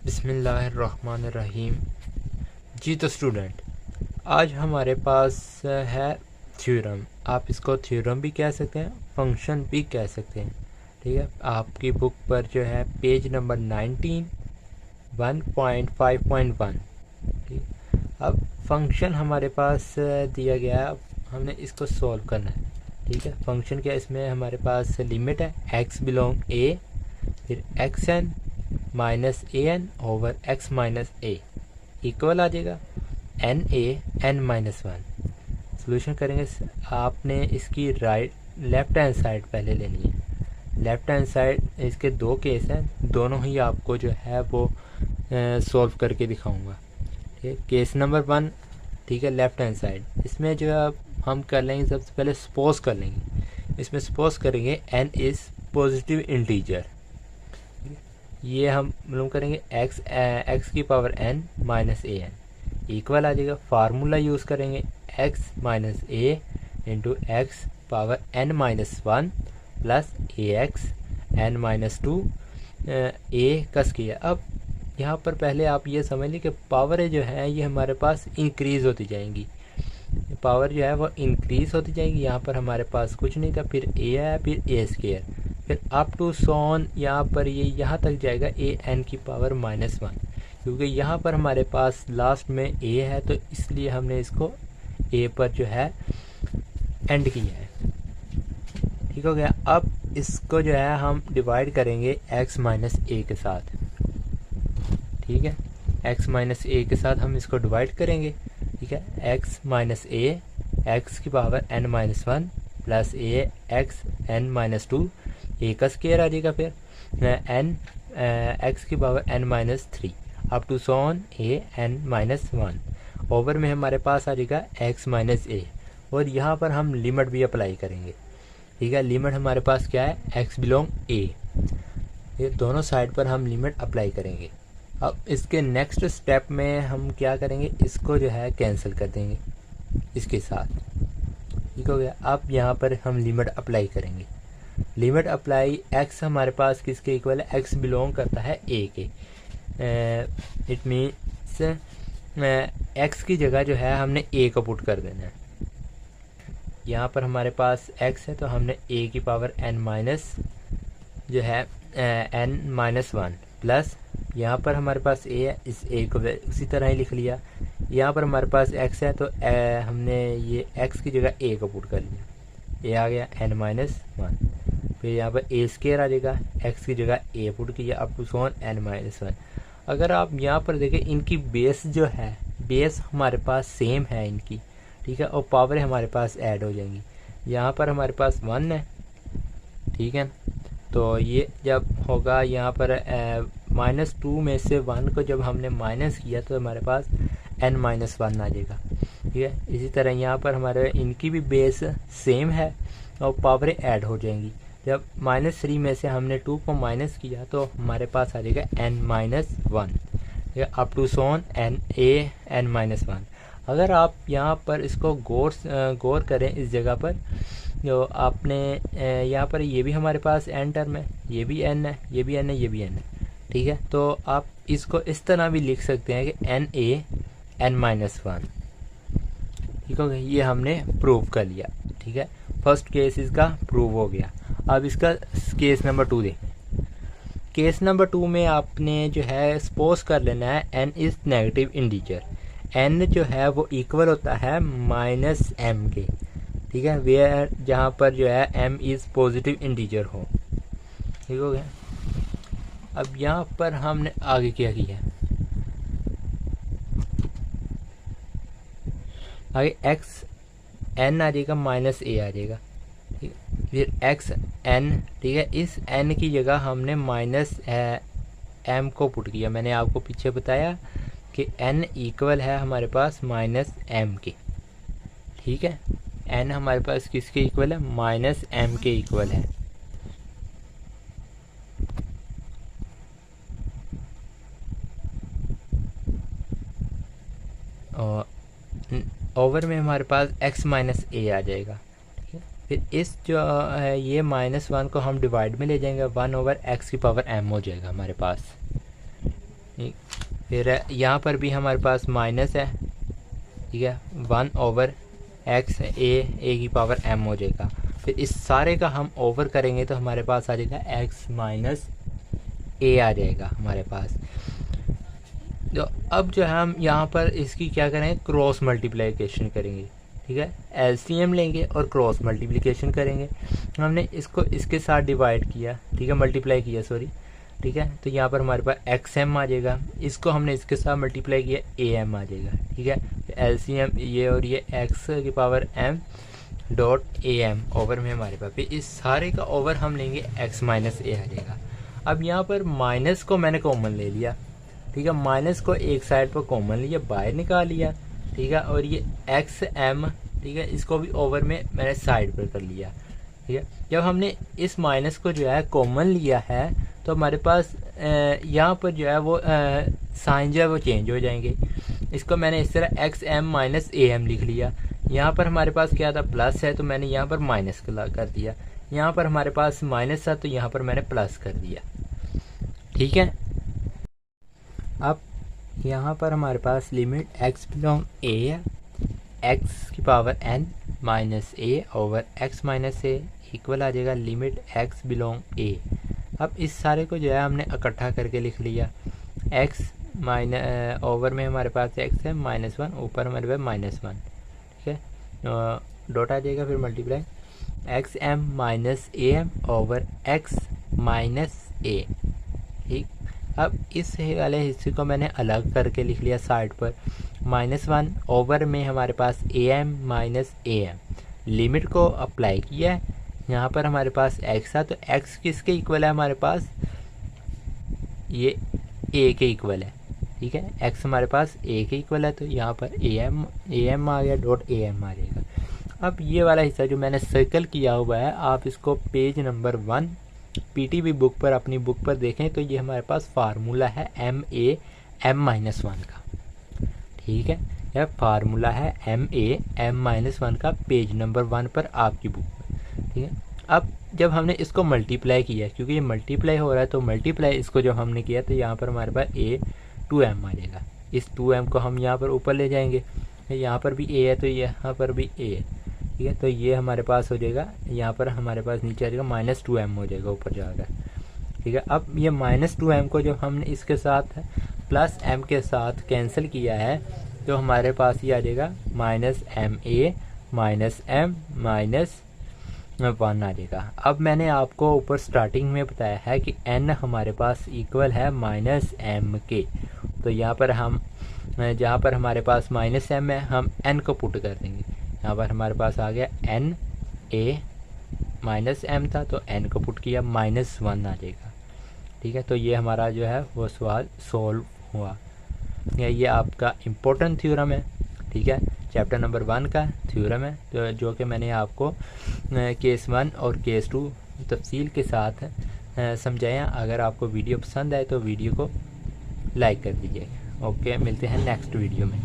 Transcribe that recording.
बिस्मिल्लाहिर्रहमानिर्रहीम। जी तो स्टूडेंट, आज हमारे पास है थ्योरम। आप इसको थ्योरम भी कह सकते हैं, फंक्शन भी कह सकते हैं। ठीक है, आपकी बुक पर जो है पेज नंबर 19 1.5.1। ठीक, अब फंक्शन हमारे पास दिया गया है, अब हमने इसको सॉल्व करना है। ठीक है, फंक्शन क्या, इसमें हमारे पास लिमिट है x बिलोंग a, फिर x N minus A n over x minus a equal आ जाएगा n a N minus one. Solution करेंगे, आपने इसकी लेफ्ट हैंड साइड पहले लेनी है। लेफ्ट हैंड साइड इसके दो केस हैं, दोनों ही आपको जो है वो सॉल्व करके दिखाऊंगा। ठीक है, केस नंबर 1, ठीक है, लेफ्ट हैंड साइड, इसमें जो है हम कर लेंगे, सबसे पहले सपोज कर लेंगे। इसमें सपोज करेंगे n इज़ पॉजिटिव इंटीजर। ये हम मालूम करेंगे x की पावर n माइनस ए एन इक्वल आ जाएगा। फार्मूला यूज़ करेंगे x minus A into X power n minus one plus A X N minus two A कस किया। अब यहाँ पर पहले आप ये समझ लें कि पावर जो है ये हमारे पास इंक्रीज़ होती जाएंगी, पावर जो है वो इंक्रीज़ होती जाएगी। यहाँ पर हमारे पास कुछ नहीं था, फिर ए है, फिर ए स्केयर, फिर अप टू सॉन यहाँ पर ये यहाँ तक जाएगा ए एन की पावर माइनस वन, क्योंकि यहाँ पर हमारे पास लास्ट में ए है तो इसलिए हमने इसको ए पर जो है एंड किया है। ठीक हो गया। अब इसको जो है हम डिवाइड करेंगे x माइनस ए के साथ। ठीक है, x माइनस ए के साथ हम इसको डिवाइड करेंगे। ठीक है, x माइनस ए एक्स की power n minus one plus A X N minus two, A का स्केयर आ जाएगा, फिर n एक्स की power n minus three up to सॉन A N minus one. Over में हमारे पास आ जाएगा x माइनस ए, और यहाँ पर हम लिमिट भी अप्लाई करेंगे। ठीक है, लिमिट हमारे पास क्या है, x बिलोंग a, ये दोनों साइड पर हम लिमिट अप्लाई करेंगे। अब इसके नेक्स्ट स्टेप में हम क्या करेंगे, इसको जो है कैंसिल कर देंगे इसके साथ। ठीक हो गया। अब यहाँ पर हम लिमिट अप्लाई करेंगे। लिमिट अप्लाई x हमारे पास किसके इक्वल है, x बिलोंग करता है a के। इट मीन्स x की जगह जो है हमने a को पुट कर देना है। यहाँ पर हमारे पास x है तो हमने a की पावर n माइनस जो है n माइनस वन प्लस यहाँ पर हमारे पास a है, इस a को उसी तरह ही लिख लिया। यहाँ पर हमारे पास x है तो हमने ये x की जगह a को पुट कर लिया, a आ गया n माइनस वन। फिर यहाँ पर a स्केयर आ जाएगा, x की जगह a पुट किया up to son n minus one. अगर आप यहाँ पर देखें, इनकी बेस जो है, बेस हमारे पास सेम है इनकी। ठीक है, और पावर हमारे पास ऐड हो जाएंगी। यहाँ पर हमारे पास 1 है, ठीक है, तो ये जब होगा यहाँ पर माइनस टू में से 1 को जब हमने माइनस किया तो हमारे पास n माइनस वन आ जाएगा। ठीक है, इसी तरह यहाँ पर हमारे इनकी भी बेस सेम है और पावर ऐड हो जाएंगी। जब माइनस थ्री में से हमने 2 को माइनस किया तो हमारे पास आ जाएगा n माइनस वन, ठीक है, up to son n minus one. अगर आप यहाँ पर इसको गौर करें, इस जगह पर जो आपने यहाँ पर ये भी हमारे पास n टर्म है, ये भी n है, ये भी n है, ये भी n है। ठीक है, तो आप इसको इस तरह भी लिख सकते हैं कि n a n minus one. ठीक हो गया, ये हमने प्रूव कर लिया। ठीक है, फर्स्ट केस इसका प्रूव हो गया। अब इसका केस नंबर 2 देखें। केस नंबर 2 में आपने जो है सपोज कर लेना है n is negative integer. n जो है वो इक्वल होता है माइनस m के। ठीक है, वेयर जहाँ पर जो है m इज़ पॉजिटिव इंटीजर हो। ठीक हो गया। अब यहाँ पर हमने आगे क्या किया, आगे x n आ जाएगा, माइनस a आ जाएगा। ठीक है, फिर x n, ठीक है, इस n की जगह हमने माइनस m को पुट किया। मैंने आपको पीछे बताया कि n इक्वल है हमारे पास माइनस m के। ठीक है, n हमारे पास किसके इक्वल है, माइनस m के इक्वल है। और ओवर में हमारे पास x माइनस a आ जाएगा। ठीक है, फिर इस जो है ये माइनस वन को हम डिवाइड में ले जाएंगे, 1 ओवर x की पावर m हो जाएगा हमारे पास। फिर यहाँ पर भी हमारे पास माइनस है, ठीक है, 1/x ए की पावर m हो जाएगा। फिर इस सारे का हम ओवर करेंगे तो हमारे पास आ जाएगा x माइनस ए आ जाएगा हमारे पास। तो अब जो है हम यहाँ पर इसकी क्या करेंगे, क्रॉस मल्टीप्लिकेशन करेंगे, ठीक है, एलसीएम लेंगे और क्रॉस मल्टीप्लिकेशन करेंगे। हमने इसको इसके साथ डिवाइड किया, ठीक है, मल्टीप्लाई किया, सॉरी, ठीक है, तो यहाँ पर हमारे पास एक्स एम आ जाएगा। इसको हमने इसके साथ मल्टीप्लाई किया, ए एम आ जाएगा, ठीक है। एलसीएम ये और ये एक्स की power m dot a M over में हमारे पास, फिर इस सारे का ओवर हम लेंगे एक्स माइनस ए आ जाएगा। अब यहाँ पर माइनस को मैंने कॉमन ले लिया, ठीक है, माइनस को एक साइड पर कॉमन लिया, बाहर निकाल लिया, ठीक है, और ये एक्स एम, ठीक है, इसको भी ओवर में मैंने साइड पर कर लिया, ठीक है। जब हमने इस माइनस को जो है कॉमन लिया है तो हमारे पास यहाँ पर जो है वो साइन जो है वो चेंज हो जाएंगे। इसको मैंने इस तरह एक्स एम माइनस ए एम लिख लिया। यहाँ पर हमारे पास क्या था, प्लस है, तो मैंने यहाँ पर माइनस कर दिया। यहाँ पर हमारे पास माइनस था तो यहाँ पर मैंने प्लस कर दिया, ठीक है। अब यहाँ पर हमारे पास लिमिट x बिलोंग a है, x की power n minus A over x minus a equal आ जाएगा लिमिट x बिलोंग a। अब इस सारे को जो है हमने इकट्ठा करके लिख लिया, x माइनस ओवर में हमारे पास x है -1, ऊपर हमारे पास -1, ठीक है, डॉट आ जाएगा, फिर multiply X M minus A M over x minus A, ठीक। अब इस वाले हिस्से को मैंने अलग करके लिख लिया साइड पर, -1 ओवर में हमारे पास A M minus A M, limit को अप्लाई किया है। यहाँ पर हमारे पास x था तो x किसके इक्वल है, हमारे पास ये a के इक्वल है, ठीक है, x हमारे पास a के इक्वल है, तो यहाँ पर ए एम आ गया, डॉट ए एम आ जाएगा। अब ये वाला हिस्सा जो मैंने सर्कल किया हुआ है, आप इसको पेज नंबर 1 पीटीबी बुक पर, अपनी बुक पर देखें तो ये हमारे पास फार्मूला है MAM-1 का, ठीक है, यह फार्मूला है MAM-1 का पेज नंबर 1 पर आपकी बुक में, ठीक है। अब जब हमने इसको मल्टीप्लाई किया, क्योंकि ये मल्टीप्लाई हो रहा है तो मल्टीप्लाई इसको जब हमने किया तो यहाँ पर हमारे पास A2M आ जाएगा। इस 2M को हम यहाँ पर ऊपर ले जाएंगे, यहाँ पर भी A है तो यहाँ पर भी A है, ठीक है, तो ये हमारे पास हो जाएगा, यहाँ पर हमारे पास नीचे आ जाएगा -2m हो जाएगा ऊपर जाकर, ठीक है। अब ये -2m को जब हमने इसके साथ प्लस m के साथ कैंसिल किया है तो हमारे पास ये आ जाएगा -ma माइनस m माइनस 1 आ जाएगा। अब मैंने आपको ऊपर स्टार्टिंग में बताया है कि n हमारे पास इक्वल है -m के, तो यहाँ पर हम जहाँ पर हमारे पास -m है हम n को पुट कर देंगे। यहाँ पर हमारे पास आ गया n a -m था तो n को पुट किया, -1 आ जाएगा, ठीक है। तो ये हमारा जो है वो सवाल सोल्व हुआ। ये आपका इम्पोर्टेंट थ्योरम है, ठीक है, चैप्टर नंबर 1 का थ्योरम है, तो जो कि मैंने आपको केस 1 और केस 2 तफसील के साथ समझाया। अगर आपको वीडियो पसंद आए तो वीडियो को लाइक कर दीजिए। ओके, मिलते हैं नेक्स्ट वीडियो में।